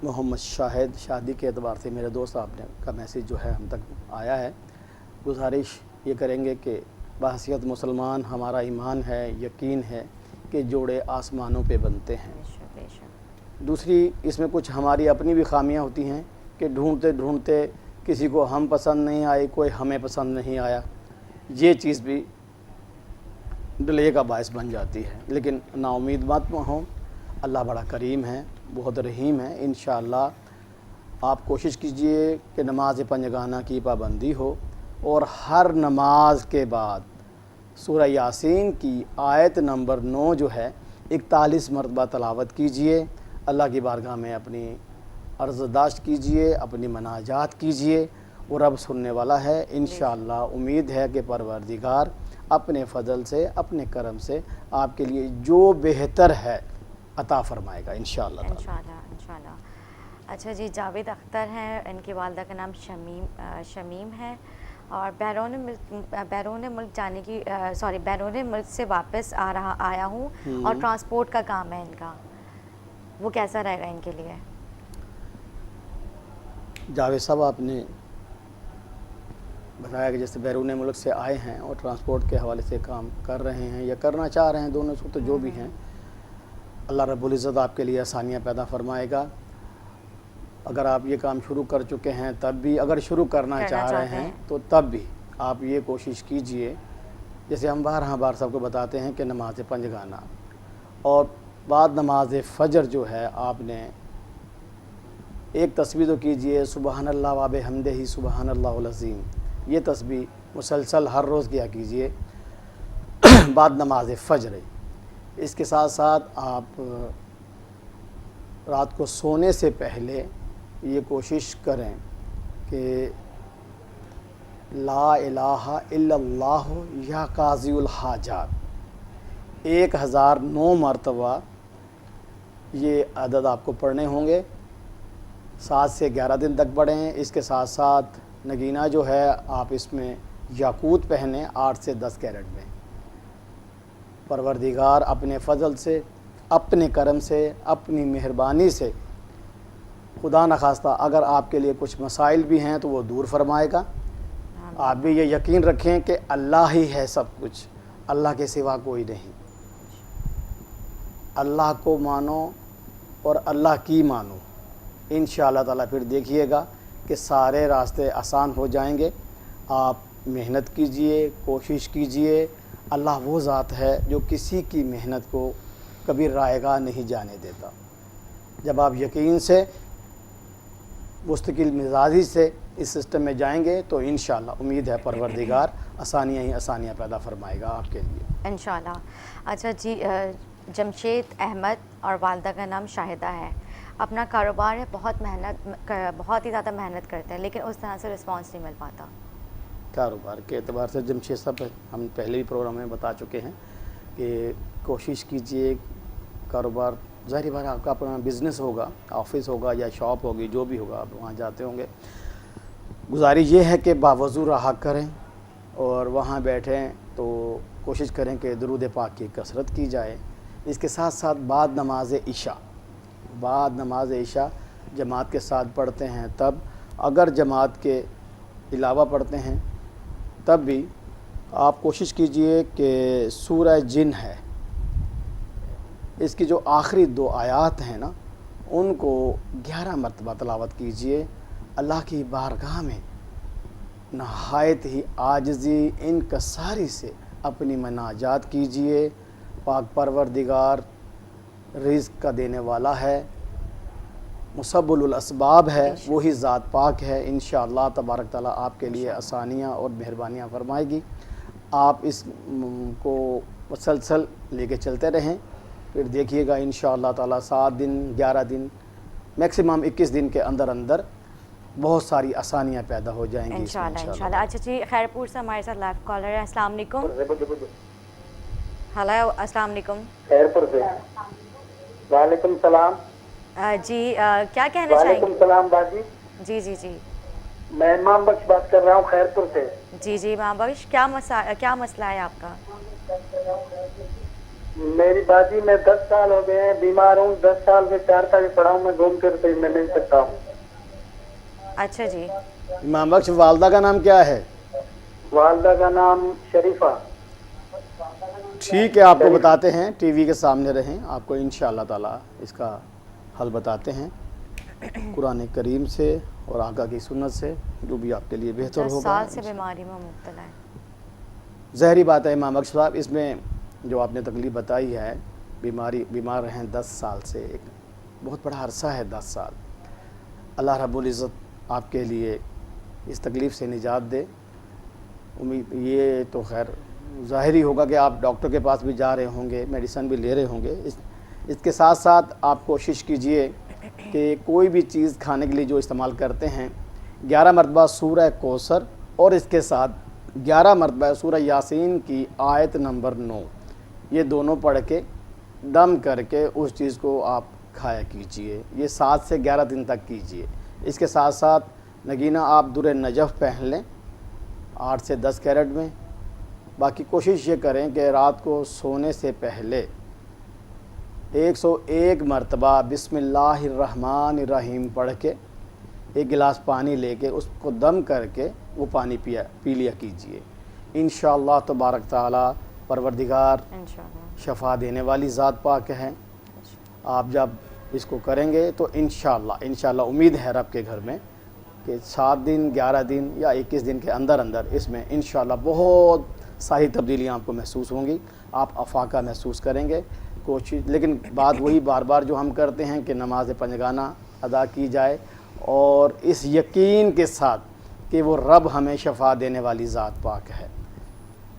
محمد شاہد، شادی کے اعتبار سے میرے دوست آپ نے کا میسیج جو ہے ہم تک آیا ہے۔ گزارش یہ کریں گے کہ بحیثیت مسلمان ہمارا ایمان ہے، یقین ہے کہ جوڑے آسمانوں پہ بنتے ہیں۔ بے شک، بے شک۔ دوسری اس میں کچھ ہماری اپنی بھی خامیاں ہوتی ہیں کہ ڈھونڈتے ڈھونڈتے کسی کو ہم پسند نہیں آئی، کوئی ہمیں پسند نہیں آیا، یہ چیز بھی ڈیلے کا باعث بن جاتی ہے۔ لیکن نا امید مت ہوں، اللہ بڑا کریم ہے، بہت رحیم ہے۔ انشاءاللہ آپ کوشش کیجئے کہ نماز پنجگانہ کی پابندی ہو، اور ہر نماز کے بعد سورہ یاسین کی آیت نمبر 9 جو ہے 41 مرتبہ تلاوت کیجئے۔ اللہ کی بارگاہ میں اپنی عرضداشت کیجئے، اپنی مناجات کیجئے، وہ رب سننے والا ہے انشاءاللہ۔ امید ہے کہ پروردگار اپنے فضل سے، اپنے کرم سے آپ کے لیے جو بہتر ہے عطا فرمائے گا انشاءاللہ تعالی۔ انشاءاللہ انشاءاللہ۔ اچھا جی، جاوید اختر ہیں، ان کی والدہ کا نام شمیم ہے، اور بیرون ملک جانے کی بیرون ملک سے واپس آیا ہوں، اور ٹرانسپورٹ کا کام ہے ان کا، وہ کیسا رہے گا ان کے لیے؟ جاوید صاحب، آپ نے بتایا کہ جیسے بیرون ملک سے آئے ہیں اور ٹرانسپورٹ کے حوالے سے کام کر رہے ہیں یا کرنا چاہ رہے ہیں، دونوں صورت جو بھی ہیں، اللہ رب العزت آپ کے لیے آسانیاں پیدا فرمائے گا۔ اگر آپ یہ کام شروع کر چکے ہیں تب بھی، اگر شروع کرنا چاہ رہے ہیں تو تب بھی آپ یہ کوشش کیجئے، جیسے ہم بار سب کو بتاتے ہیں کہ نماز پنجگانہ اور بعد نماز فجر جو ہے آپ نے ایک تسبیح تو کیجئے، سبحان اللہ و بحمدہ سبحان اللہ العظیم، یہ تسبیح مسلسل ہر روز کیا کیجئے بعد نماز فجر۔ اس کے ساتھ ساتھ آپ رات کو سونے سے پہلے یہ کوشش کریں کہ لا الہ الا اللہ یا قاضی الحاجات 1009 مرتبہ یہ عدد آپ کو پڑھنے ہوں گے، 7 سے 11 دن تک پڑھیں۔ اس کے ساتھ ساتھ نگینہ جو ہے آپ اس میں یاقوت پہنیں 8 سے 10 کیرٹ میں۔ پروردگار اپنے فضل سے، اپنے کرم سے، اپنی مہربانی سے خدا نخواستہ اگر آپ کے لیے کچھ مسائل بھی ہیں تو وہ دور فرمائے گا۔ آپ بھی یہ یقین رکھیں کہ اللہ ہی ہے سب کچھ، اللہ کے سوا کوئی نہیں۔ اللہ کو مانو اور اللہ کی مانو، انشاءاللہ تعالیٰ پھر دیکھیے گا کہ سارے راستے آسان ہو جائیں گے۔ آپ محنت کیجئے، کوشش کیجئے۔ اللہ وہ ذات ہے جو کسی کی محنت کو کبھی رائیگاں نہیں جانے دیتا۔ جب آپ یقین سے، مستقل مزاجی سے اس سسٹم میں جائیں گے تو انشاءاللہ امید ہے پروردگار آسانیاں ہی آسانیاں پیدا فرمائے گا آپ کے لیے انشاءاللہ. اچھا جی، جمشید احمد اور والدہ کا نام شاہدہ ہے. اپنا کاروبار ہے، بہت ہی زیادہ محنت کرتے ہیں لیکن اس طرح سے رسپانس نہیں مل پاتا. کاروبار کے اعتبار سے جمشید صاحب ہم پہلے بھی پروگرام میں بتا چکے ہیں کہ کوشش کیجئے کاروبار، ظاہری بات آپ کا اپنا بزنس ہوگا، آفس ہوگا یا شاپ ہوگی، جو بھی ہوگا آپ وہاں جاتے ہوں گے. گزارش یہ ہے کہ باوضو رہا کریں اور وہاں بیٹھیں تو کوشش کریں کہ درود پاک کی کثرت کی جائے. اس کے ساتھ ساتھ بعد نماز عشاء جماعت کے ساتھ پڑھتے ہیں، تب اگر جماعت کے علاوہ پڑھتے ہیں تب بھی آپ کوشش کیجئے کہ سورہ جن ہے، اس کی جو آخری 2 آیات ہیں نا، ان کو 11 مرتبہ تلاوت کیجئے. اللہ کی بارگاہ میں نہایت ہی عاجزی انکساری سے اپنی مناجات کیجئے. پاک پروردگار رزق کا دینے والا ہے، مسبل الاسباب ہے، وہی ذات پاک ہے. انشاءاللہ تبارک تعالیٰ آپ کے لیے آسانیاں اور مہربانیاں فرمائے گی. آپ اس کو مسلسل لے کے چلتے رہیں، پھر دیکھیے گا انشاءاللہ تعالیٰ 7 دن 11 دن میکسیمم 21 دن کے اندر اندر بہت ساری آسانیاں پیدا ہو جائیں گی. انشاءاللہ. اچھا جی، خیرپور سے ہمارے ساتھ لائیو کالر ہے. السلام علیکم. ہلو، السلام علیکم. خیرپور سے. وعلیکم السلام. جی، کیا کہنا چاہیں گے؟ وعلیکم السلام باجی. جی میں امام بخش بات کر رہا ہوں خیرپور سے. جی امام بخش، کیا مسئلہ ہے آپ کا؟ میری باجی میں 10 سال ہو گئے ہیں بیمار ہوں. 10 سال سے 4 سال پڑھا ہوں، میں گھوم کر کہیں میں نہیں سکتا ہوں. اچھا جی. امام بخش، والدہ کا نام کیا ہے؟ والدہ کا نام شریفہ. ٹھیک ہے، آپ کو بتاتے ہیں، ٹی وی کے سامنے رہیں، آپ کو انشاءاللہ تعالیٰ اس کا حل بتاتے ہیں قرآن کریم سے اور آقا کی سنت سے، جو بھی آپ کے لیے بہتر 10 ہوگا. سال سے بیماری میں مبتلا ہے. ظاہری بات ہے امام بخش صاحب، اس میں جو آپ نے تکلیف بتائی ہے، بیمار رہیں 10 سال سے، ایک بہت بڑا عرصہ ہے 10 سال. اللہ رب العزت آپ کے لیے اس تکلیف سے نجات دے. امید یہ تو خیر ظاہری ہوگا کہ آپ ڈاکٹر کے پاس بھی جا رہے ہوں گے، میڈیسن بھی لے رہے ہوں گے. اس کے ساتھ ساتھ آپ کوشش کیجئے کہ کوئی بھی چیز کھانے کے لیے جو استعمال کرتے ہیں 11 مرتبہ سورہ کوثر اور اس کے ساتھ 11 مرتبہ سورہ یاسین کی آیت نمبر 9، یہ دونوں پڑھ کے دم کر کے اس چیز کو آپ کھایا کیجئے. یہ 7 سے 11 دن تک کیجئے. اس کے ساتھ ساتھ نگینہ آپ در نجف پہن لیں 8 سے 10 کیرٹ میں. باقی کوشش یہ کریں کہ رات کو سونے سے پہلے 101 مرتبہ بسم اللہ الرحمن الرحیم پڑھ کے 1 گلاس پانی لے کے اس کو دم کر کے وہ پانی پی لیا کیجئے. انشاءاللہ تبارک تعالیٰ پروردگار شفا دینے والی ذات پاک ہے. آپ جب اس کو کریں گے تو انشاءاللہ امید ہے رب کے گھر میں کہ 7 دن 11 دن یا 21 دن کے اندر اس میں انشاءاللہ بہت ساری تبدیلیاں آپ کو محسوس ہوں گی. آپ افاقہ محسوس کریں گے. لیکن بات وہی بار بار جو ہم کرتے ہیں کہ نماز پنجگانہ ادا کی جائے اور اس یقین کے ساتھ کہ وہ رب ہمیں شفا دینے والی ذات پاک ہے.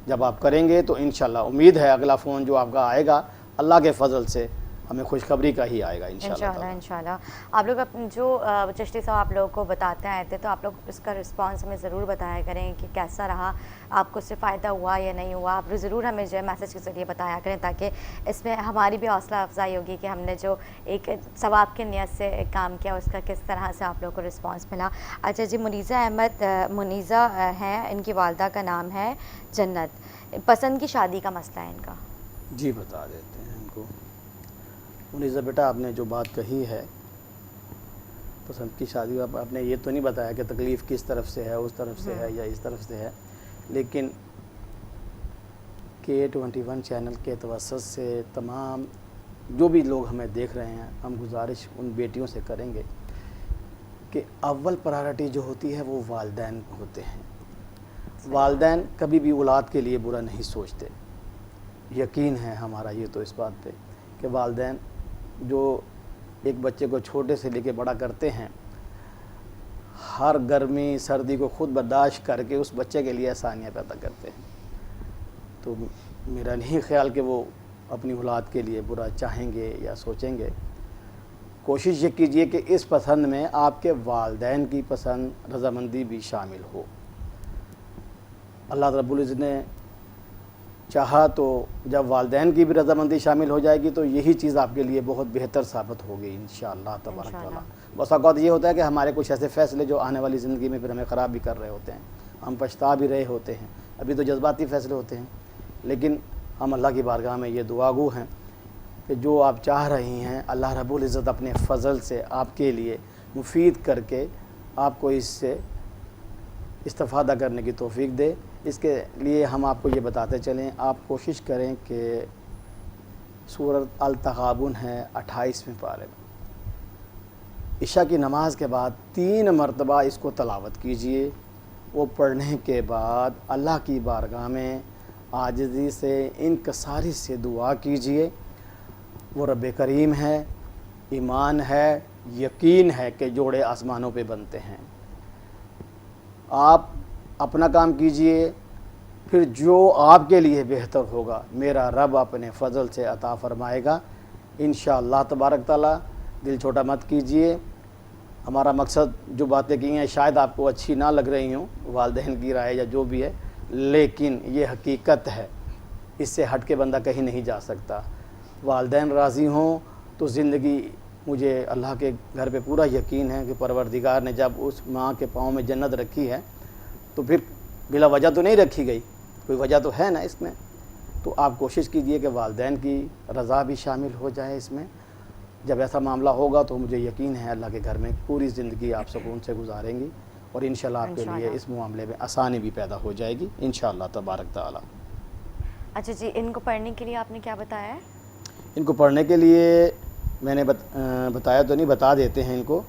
جب آپ کریں گے تو انشاءاللہ امید ہے اگلا فون جو آپ کا آئے گا اللہ کے فضل سے ہمیں خوشخبری کا ہی آئے گا انشاءاللہ. آپ لوگ جو چشتی صاحب آپ لوگوں کو بتاتے آئے تھے تو آپ لوگ اس کا رسپانس ہمیں ضرور بتایا کریں کہ کیسا رہا، آپ کو اس سے فائدہ ہوا یا نہیں ہوا. آپ لوگ ضرور ہمیں جو ہے میسج کے ذریعے بتایا کریں تاکہ اس میں ہماری بھی حوصلہ افزائی ہوگی کہ ہم نے جو ایک ثواب کی نیت سے کام کیا اس کا کس طرح سے آپ لوگوں کو رسپانس ملا. اچھا جی، منیزہ ہیں، ان کی والدہ کا نام ہے جنت. پسند کی شادی کا مسئلہ ہے ان کا. جی بتا دیتے ہیں ان کو. منیزہ بیٹا، آپ نے جو بات کہی ہے پسند کی شادی، آپ نے یہ تو نہیں بتایا کہ تکلیف کس طرف سے ہے، اس طرف سے ہے یا اس طرف سے ہے، لیکن K21 چینل کے توسط سے تمام جو بھی لوگ ہمیں دیکھ رہے ہیں، ہم گزارش ان بیٹیوں سے کریں گے کہ اول پرائرٹی جو ہوتی ہے وہ والدین ہوتے ہیں. والدین کبھی بھی اولاد کے لیے برا نہیں سوچتے. یقین ہے ہمارا یہ تو اس بات پہ کہ والدین جو ایک بچے کو چھوٹے سے لے کے بڑا کرتے ہیں، ہر گرمی سردی کو خود برداشت کر کے اس بچے کے لیے آسانیاں پیدا کرتے ہیں. تو میرا نہیں خیال کہ وہ اپنی اولاد کے لیے برا چاہیں گے یا سوچیں گے. کوشش یہ کیجئے کہ اس پسند میں آپ کے والدین کی پسند رضامندی بھی شامل ہو. اللہ رب العزت نے چاہا تو جب والدین کی بھی رضامندی شامل ہو جائے گی تو یہی چیز آپ کے لیے بہت بہتر ثابت ہوگی انشاءاللہ تبارک تعالیٰ. بس اوقات یہ ہوتا ہے کہ ہمارے کچھ ایسے فیصلے جو آنے والی زندگی میں پھر ہمیں خراب بھی کر رہے ہوتے ہیں, ہم پچھتا بھی رہے ہوتے ہیں. ابھی تو جذباتی فیصلے ہوتے ہیں, لیکن ہم اللہ کی بارگاہ میں یہ دعا گو ہیں کہ جو آپ چاہ رہی ہیں اللہ رب العزت اپنے فضل سے آپ کے لیے مفید کر کے آپ کو اس سے استفادہ کرنے کی توفیق دے. اس کے لیے ہم آپ کو یہ بتاتے چلیں, آپ کوشش کریں کہ سورۃ التغابن ہے 28ویں پارے میں, عشاء کی نماز کے بعد 3 مرتبہ اس کو تلاوت کیجئے. وہ پڑھنے کے بعد اللہ کی بارگاہ میں عاجزی سے انکساری سے دعا کیجئے. وہ رب کریم ہے, ایمان ہے, یقین ہے کہ جوڑے آسمانوں پہ بنتے ہیں. آپ اپنا کام کیجئے, پھر جو آپ کے لیے بہتر ہوگا میرا رب اپنے فضل سے عطا فرمائے گا انشاءاللہ تبارک تعالیٰ. دل چھوٹا مت کیجئے. ہمارا مقصد جو باتیں کی ہیں شاید آپ کو اچھی نہ لگ رہی ہوں, والدین کی رائے یا جو بھی ہے, لیکن یہ حقیقت ہے, اس سے ہٹ کے بندہ کہیں نہیں جا سکتا. والدین راضی ہوں تو زندگی, مجھے اللہ کے گھر پہ پورا یقین ہے کہ پروردگار نے جب اس ماں کے پاؤں میں جنت رکھی ہے تو پھر بلا وجہ تو نہیں رکھی گئی, کوئی وجہ تو ہے نا اس میں. تو آپ کوشش کیجئے کہ والدین کی رضا بھی شامل ہو جائے اس میں. جب ایسا معاملہ ہوگا تو مجھے یقین ہے اللہ کے گھر میں پوری زندگی آپ سکون سے گزاریں گی, اور انشاءاللہ آپ کے لیے اس معاملے میں آسانی بھی پیدا ہو جائے گی انشاءاللہ تبارک تعالیٰ. اچھا جی, ان کو پڑھنے کے لیے آپ نے کیا بتایا ہے؟ ان کو پڑھنے کے لیے میں نے بتایا تو نہیں, بتا دیتے ہیں ان کو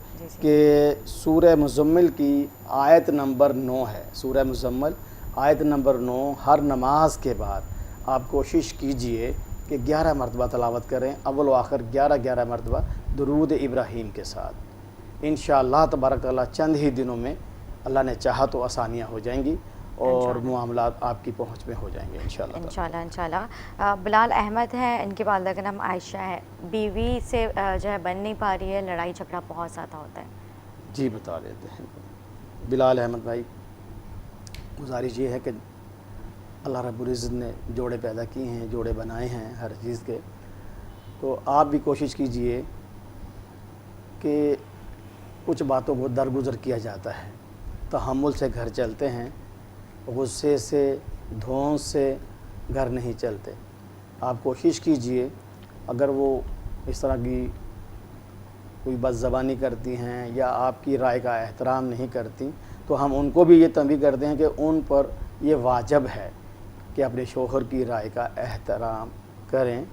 کہ سورہ مزمل کی آیت نمبر 9 ہے. سورہ مزمل آیت نمبر 9 ہر نماز کے بعد آپ کوشش کیجئے کہ 11 مرتبہ تلاوت کریں, اول و آخر 11 مرتبہ درود ابراہیم کے ساتھ. انشاءاللہ تبارک اللہ چند ہی دنوں میں اللہ نے چاہا تو آسانیاں ہو جائیں گی اور معاملات آپ کی پہنچ میں ہو جائیں گے انشاءاللہ. بلال احمد ہیں, ان کے والدہ کا نام عائشہ ہے. بیوی سے جو ہے بن نہیں پا رہی ہے, لڑائی جھگڑا بہت زیادہ ہوتا ہے. جی بتا دیتے ہیں. بلال احمد بھائی, گزارش یہ ہے کہ اللہ رب العزت نے جوڑے پیدا کیے ہیں, جوڑے بنائے ہیں ہر چیز کے, تو آپ بھی کوشش کیجئے کہ کچھ باتوں کو درگزر کیا جاتا ہے, تحمل سے گھر چلتے ہیں, غصے سے دھونس سے گھر نہیں چلتے. آپ کوشش کیجئے اگر وہ اس طرح کی کوئی بد زبانی کرتی ہیں یا آپ کی رائے کا احترام نہیں کرتی تو ہم ان کو بھی یہ تنبیہ کرتے ہیں کہ ان پر یہ واجب ہے کہ اپنے شوہر کی رائے کا احترام کریں,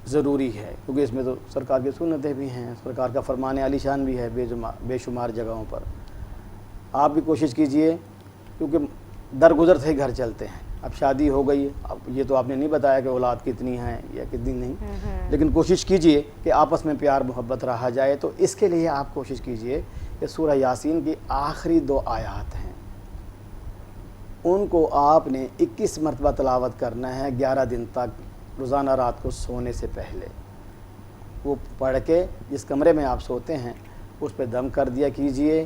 ضروری ہے, کیونکہ اس میں تو سرکار کی سنتیں بھی ہیں, سرکار کا فرمان عالی شان بھی ہے بے شمار جگہوں پر. آپ بھی کوشش کیجئے, کیونکہ درگزر سے گھر چلتے ہیں. اب شادی ہو گئی, اب یہ تو آپ نے نہیں بتایا کہ اولاد کتنی ہیں یا کتنی نہیں, لیکن کوشش کیجئے کہ آپس میں پیار محبت رہا جائے. تو اس کے لیے آپ کوشش کیجئے کہ سورہ یاسین کی آخری 2 آیات ہیں, ان کو آپ نے 21 مرتبہ تلاوت کرنا ہے 11 دن تک, روزانہ رات کو سونے سے پہلے. وہ پڑھ کے جس کمرے میں آپ سوتے ہیں اس پہ دم کر دیا کیجئے.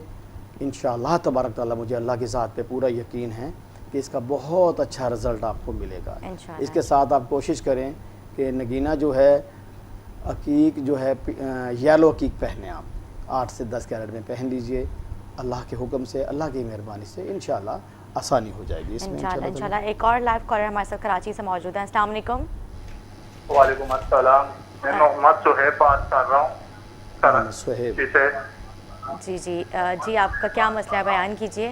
انشاءاللہ تبارک تعالیٰ مجھے اللہ کی ذات پہ پورا یقین ہے کہ اس کا بہت اچھا رزلٹ آپ کو ملے گا. اس کے ساتھ آپ کوشش کریں کہ نگینہ جو ہے, عقیق جو ہے, یلو عقیق پہنیں, آپ 8 سے 10 کیرٹ میں پہن لیجئے. اللہ کے حکم سے, اللہ کی مہربانی سے انشاءاللہ آسانی ہو جائے گی اس میں انشاءاللہ. ایک اور لائیو کالر ہمارے ساتھ کراچی سے موجود ہیں. السلام علیکم. وعلیکم السلام. میں محمد صہیب بات کر رہا ہوں صہیب سے. جی آپ کا کیا مسئلہ ہے, بیان کیجئے.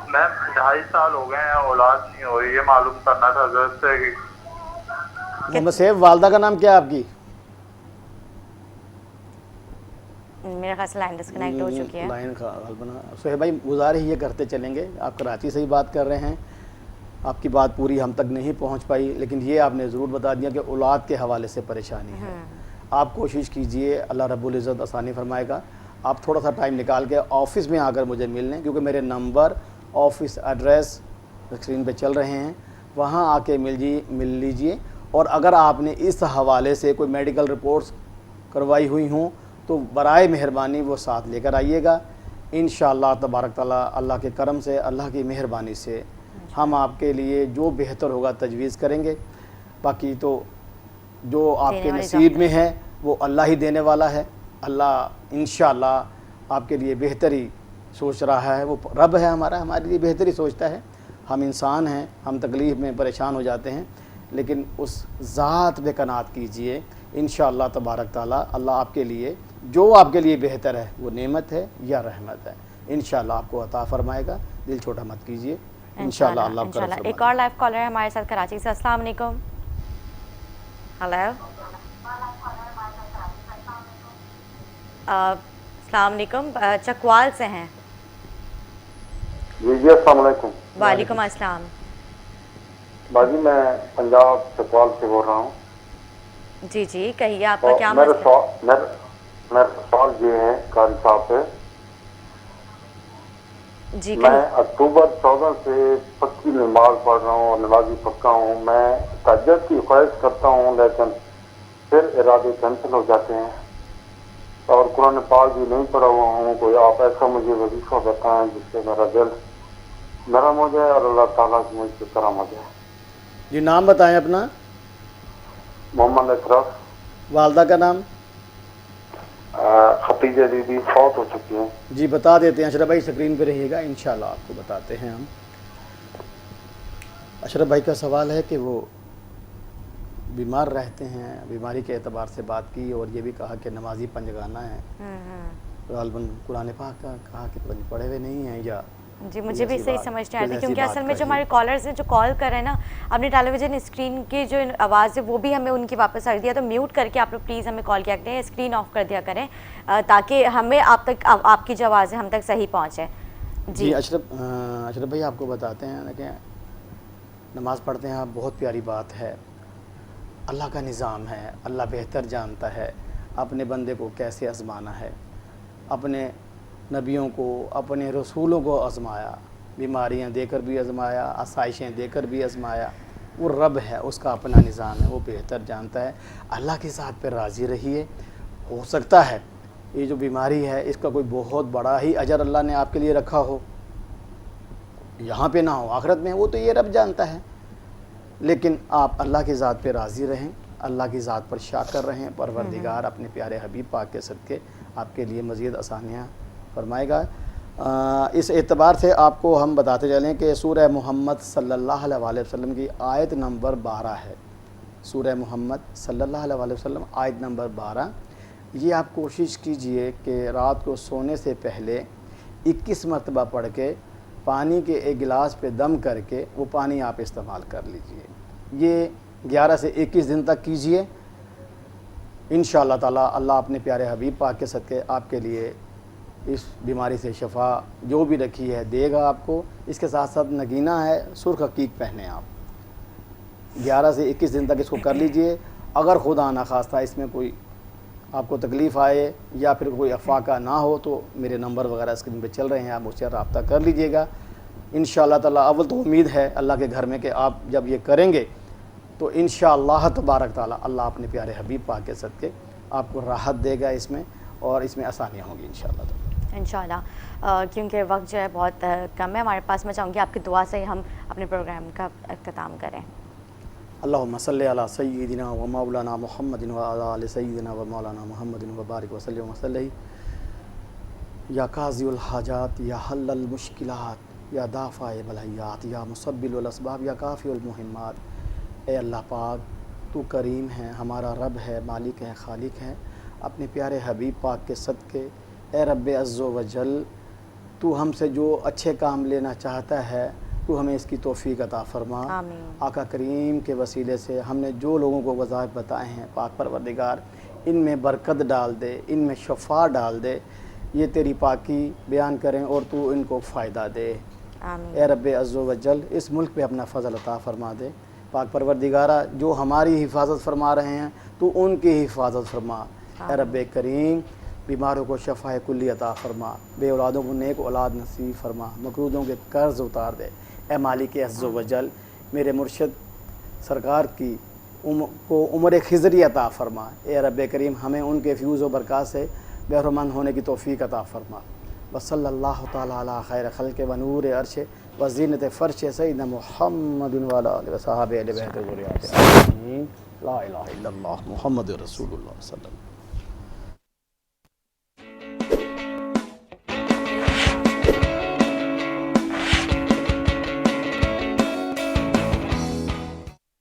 میں 2.5 سال ہو گئے ہیں, اولاد نہیں ہو رہی ہے, معلوم کرنا تھا حضرت سے. محمد صہیب, والدہ کا نام کیا ہے آپ کی؟ میرے خیال سے لائن ڈسکنیکٹ ہو چکی ہے. لائن صہیب بھائی, گزارش یہ کرتے چلیں گے, آپ کراچی سے ہی بات کر رہے ہیں, آپ کی بات پوری ہم تک نہیں پہنچ پائی, لیکن یہ آپ نے ضرور بتا دیا کہ اولاد کے حوالے سے پریشانی ہے. آپ کوشش کیجئے, اللہ رب العزت آسانی فرمائے گا. آپ تھوڑا سا ٹائم نکال کے آفس میں آ کر مجھے مل لیں، کیونکہ میرے نمبر، آفس ایڈریس اسکرین پہ چل رہے ہیں، وہاں آ کے مل لیجئے۔ اور اگر آپ نے اس حوالے سے کوئی میڈیکل رپورٹس کروائی ہوئی ہوں تو برائے مہربانی وہ ساتھ لے کر آئیے گا۔ انشاءاللہ تبارک تعالیٰ اللہ کے کرم سے، اللہ کی مہربانی سے ہم آپ کے لیے جو بہتر ہوگا تجویز کریں گے۔ باقی تو جو آپ کے نصیب میں ہے وہ اللہ ہی دینے والا ہے۔ اللہ انشاءاللہ آپ کے لیے بہتری سوچ رہا ہے، وہ رب ہے ہمارا، ہمارے لیے بہتری سوچتا ہے۔ ہم انسان ہیں، ہم تکلیف میں پریشان ہو جاتے ہیں، لیکن اس ذات پہ قناعت کیجئے۔ انشاءاللہ تبارک تعالیٰ اللہ آپ کے لیے جو آپ کے لیے بہتر ہے، وہ نعمت ہے یا رحمت ہے، انشاءاللہ آپ کو عطا فرمائے گا۔ دل چھوٹا مت کیجئے، انشاءاللہ اللہ آپ کا ایک اور لائیو کالر ہے ہمارے ساتھ کراچی سے۔ السلام علیکم۔ ہلو، السلام علیکم، چکوال سے ہیں۔ جی السلام علیکم۔ وعلیکم السلام۔ باجی میں پنجاب چکوال سے بول رہا ہوں۔ جی جی کہیے، آپ کا کیا میرا مسئلہ؟ سوال یہ ہے قاری صاحب سے، جی میں اکتوبر 14 سے پکی نماز پڑھ رہا ہوں اور نمازی پکا ہوں۔ میں تہجد کی خواہش کرتا ہوں لیکن پھر ارادے کینسل ہو جاتے ہیں، اور قرآن پاک بھی نہیں پڑھا ہوا ہوں۔ کوئی آپ ایسا مجھے وظیفہ بتائیں جس سے میرا دل نرم ہو جائے اور اللہ تعالیٰ کی مجھ سے کرم ہو جائے۔ جی نام بتائیں اپنا۔ محمد اشرف۔ والدہ کا نام؟ ختیجہ دیدی فوت ہو چکی ہیں۔ جی بتا دیتے ہیں، اشرف بھائی اسکرین پہ رہیے گا، انشاءاللہ آپ کو بتاتے ہیں ہم۔ اشرف بھائی کا سوال ہے کہ وہ بیمار رہتے ہیں، بیماری کے اعتبار سے بات کی، اور یہ بھی کہا کہ نمازی پنجگانہ ہیں، غالباً قرآن پاک کا کہا کہ پڑھے ہوئے نہیں ہیں یا جی مجھے بھی صحیح سمجھ نہیں آتی، کیونکہ اصل میں جو ہمارے کالرز ہیں جو کال کر رہے ہیں نا، اپنی ٹیلی ویژن اسکرین کی جو آواز ہے وہ بھی ہمیں ان کی واپس آ دیا، تو میوٹ کر کے آپ لوگ پلیز ہمیں کال کیا کریں، اسکرین آف کر دیا کریں تاکہ ہمیں آپ تک آپ کی جو آواز ہے ہم تک صحیح پہنچے۔ جی اشرف بھائی آپ کو بتاتے ہیں کہ نماز پڑھتے ہیں آپ، بہت پیاری بات ہے، اللہ کا نظام ہے، اللہ بہتر جانتا ہے اپنے بندے کو کیسے آزمانا ہے۔ اپنے نبیوں کو، اپنے رسولوں کو آزمایا، بیماریاں دے کر بھی آزمایا، آسائشیں دے کر بھی آزمایا۔ وہ رب ہے، اس کا اپنا نظام ہے، وہ بہتر جانتا ہے۔ اللہ کی ذات پہ راضی رہیے۔ ہو سکتا ہے یہ جو بیماری ہے اس کا کوئی بہت بڑا ہی اجر اللہ نے آپ کے لیے رکھا ہو، یہاں پہ نہ ہو، آخرت میں، وہ تو یہ رب جانتا ہے۔ لیکن آپ اللہ کی ذات پہ راضی رہیں، اللہ کی ذات پر شاکر رہیں، پروردگار اپنے پیارے حبیب پاک کے صدقے آپ کے لیے مزید آسانیاں فرمائے گا۔ اس اعتبار سے آپ کو ہم بتاتے چلیں کہ سورہ محمد صلی اللہ علیہ وسلم کی آیت نمبر 12 ہے، سورہ محمد صلی اللہ علیہ وسلم آیت نمبر 12۔ یہ آپ کوشش کیجئے کہ رات کو سونے سے پہلے 21 مرتبہ پڑھ کے پانی کے ایک گلاس پہ دم کر کے وہ پانی آپ استعمال کر لیجئے۔ یہ 11 سے 21 دن تک کیجئے، انشاءاللہ تعالیٰ اللہ اپنے پیارے حبیب پاک کے صدقے آپ کے لیے اس بیماری سے شفا جو بھی رکھی ہے دے گا آپ کو۔ اس کے ساتھ ساتھ نگینہ ہے، سرخ عقیق پہنے آپ، 11 سے 21 دن تک اس کو کر لیجئے۔ اگر خدا نخواستہ اس میں کوئی آپ کو تکلیف آئے یا پھر کوئی افاقہ نہ ہو تو میرے نمبر وغیرہ اسکرین پہ چل رہے ہیں، آپ مجھ سے رابطہ کر لیجئے گا انشاءاللہ تعالیٰ۔ اول تو امید ہے اللہ کے گھر میں کہ آپ جب یہ کریں گے تو انشاءاللہ تبارک تعالیٰ اللہ اپنے پیارے حبیب پاک کے صدقے آپ کو راحت دے گا اس میں، اور اس میں آسانیاں ہوں گی انشاءاللہ تعالیٰ۔ انشاءاللہ کیونکہ وقت جو ہے بہت کم ہے ہمارے پاس، میں چاہوں گی آپ کی دعا سے ہم اپنے پروگرام کا اختتام کریں۔ اللہم صلی علی سیدنا و مولانا محمد و علی آل سیدنا و مولانا محمد و بارک وسلم وسلم۔ یا قاضی الحاجات، یا حل المشکلات، یا دافع بلحیات، یا مسبل الاسباب، یا کافی المہمات۔ اے اللہ پاک تو کریم ہے، ہمارا رب ہے، مالک ہے، خالق ہے، اپنے پیارے حبیب پاک کے صدقے اے رب عز و جل تو ہم سے جو اچھے کام لینا چاہتا ہے تو ہمیں اس کی توفیق عطا فرما۔ آمین۔ آقا کریم کے وسیلے سے ہم نے جو لوگوں کو وظائف بتائے ہیں پاک پروردگار ان میں برکت ڈال دے، ان میں شفا ڈال دے، یہ تیری پاکی بیان کریں اور تو ان کو فائدہ دے۔ آمین۔ اے رب عز و جل اس ملک پہ اپنا فضل عطا فرما دے۔ پاک پروردگارہ جو ہماری حفاظت فرما رہے ہیں تو ان کی حفاظت فرما۔ اے رب کریم بیماروں کو شفا کلی عطا فرما، بے اولادوں کو نیک اولاد نصیب فرما، مقروضوں کے قرض اتار دے۔ اے مالک عز و جل، میرے مرشد سرکار کی کو عمر خضری عطا فرما۔ اے رب کریم، ہمیں ان کے فیوز و برکات سے بہرمند ہونے کی توفیق عطا فرما۔ وصلی اللہ تعالیٰ علی خیر خلق و نور عرش و زینت فرش سیدنا محمد و علی آلہ و صحابہ اہل بیت و ذریات آمین۔ لا الہ الا اللہ محمد رسول اللہ صلی اللہ علیہ وسلم۔